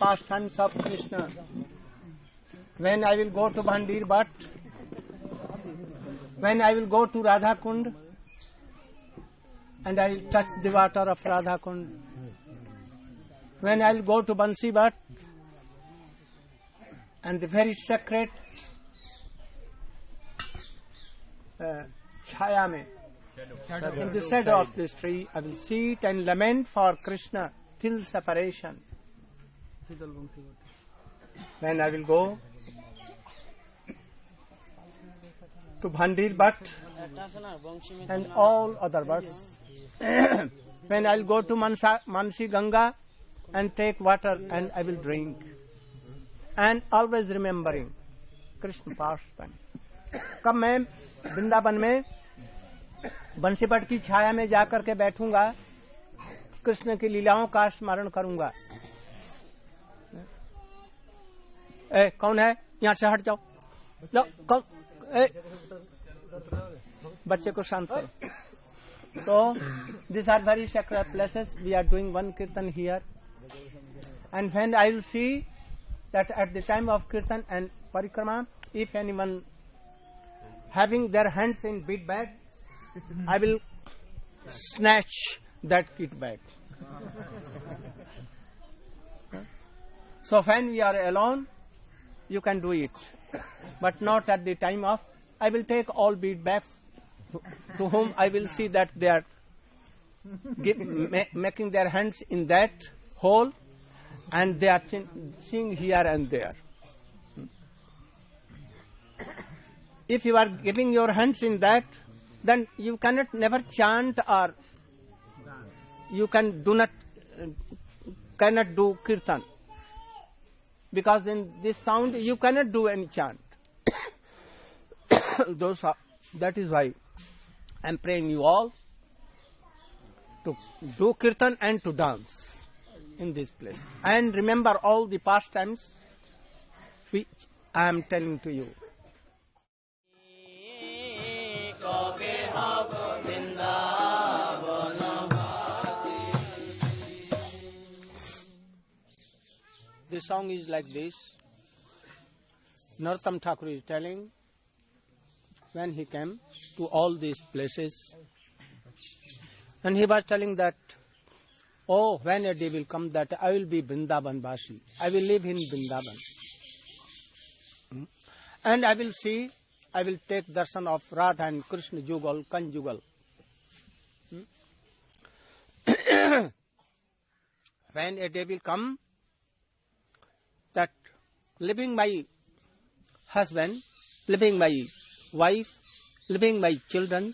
pastimes of Krishna. When I will go to Bhandir Bhat, when I will go to Radha Kund, and I will touch the water of Radha Kund, when I will go to Bansi Bhat, and the very sacred chaya mein, in the shadow of this tree, I will sit and lament for Krishna till separation. Then I will go to Bhandir Bhat and all other birds. When I will go to Mansi Ganga and take water and I will drink. And always remembering Krishna pastime. कब मैं वृंदावन में बंसीपट की छाया में जाकर के बैठूंगा, कृष्ण की लीलाओं का स्मरण करूंगा. कौन है? यहाँ से हट जाओ. लो, कौन? बच्चे को शांत करो. So, these are very sacred places. We are doing one kirtan here. And when I will see that at the time of kirtan and parikrama, if anyone having their hands in bead bag, I will snatch that kit bag. So when we are alone, you can do it, but not at the time of. I will take all bead bags to whom I will see that they are making their hands in that hole, and they are seeing here and there. If you are giving your hands in that, then you cannot never chant, or you cannot do kirtan, because in this sound you cannot do any chant. That is why I am praying you all to do kirtan and to dance in this place, and remember all the pastimes which I am telling to you. The song is like this. Narottam Thakur is telling, when he came to all these places, and he was telling that, oh, when a day will come that I will be Vrindavan Vasi, I will live in Vrindavan, and I will take darshan of Radha and Krishna Jugal, conjugal. When a day will come that leaving my husband, leaving my wife, leaving my children,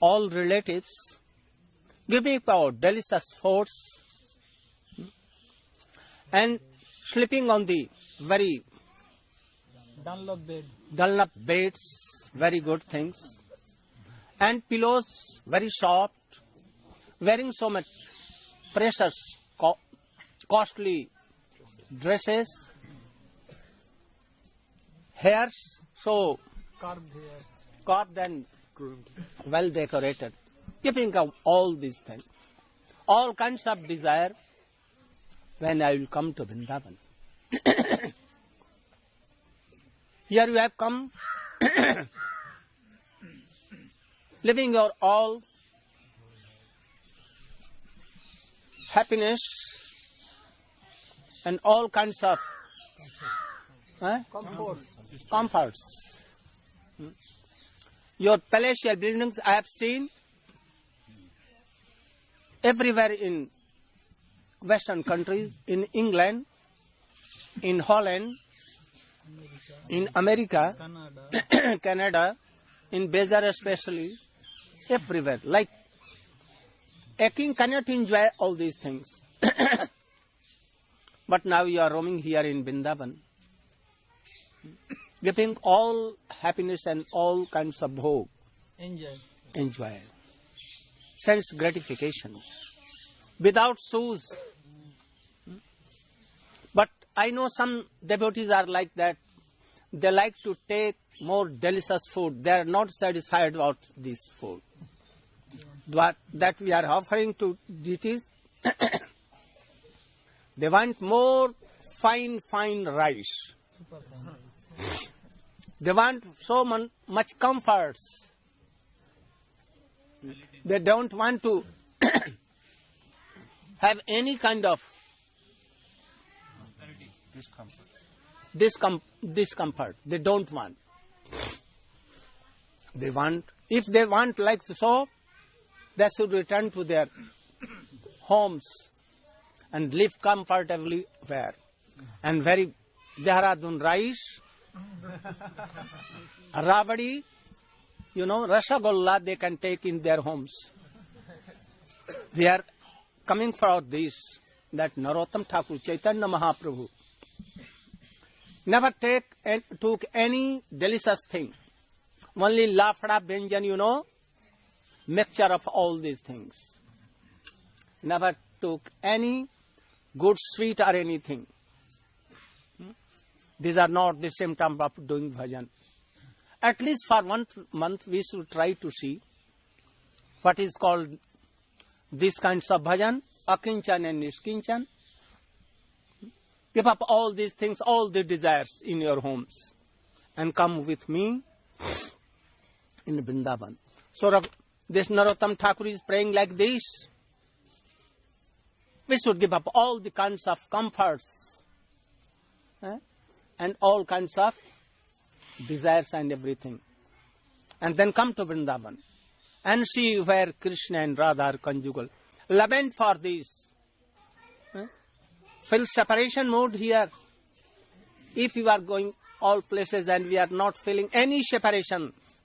all relatives, giving our delicious foods, and sleeping on the very Dunlop beds, very good things, and pillows very soft, wearing so much precious, costly dresses, hairs so carved and well decorated, keeping up all these things, all kinds of desire, when I will come to Vrindavan. Here you have come, living your all happiness and all kinds of comforts. Your palatial buildings I have seen everywhere in Western countries, in England, in Holland, in America, Canada, in Bejar especially, everywhere. Like a king cannot enjoy all these things. But now you are roaming here in Vrindavan, giving all happiness and all kinds of bhog. Enjoy. Sense gratifications. Without shoes. But I know some devotees are like that. They like to take more delicious food. They are not satisfied about this food. But that we are offering to deities, They want more fine rice. They want so much comforts. They don't want to have any kind of discomfort. They don't want. They want, if they want like so, they should return to their homes and live comfortably where. And very Dehradun rice, rabadi, Rasagollah they can take in their homes. We are coming for this, that Narottam Thakur, Chaitanya Mahaprabhu, never took any delicious thing. Only lafda, benjan, mixture of all these things. Never took any good sweet or anything. These are not the symptoms of doing bhajan. At least for 1 month we should try to see what is called these kinds of bhajan, akinchan and niskinchan. Give up all these things, all the desires in your homes and come with me in Vrindavan. So this Narottam Thakur is praying like this. We should give up all the kinds of comforts and all kinds of desires and everything. And then come to Vrindavan and see where Krishna and Radha are conjugal. Lament for this. Feel separation mood here. If you are going all places and we are not feeling any separation,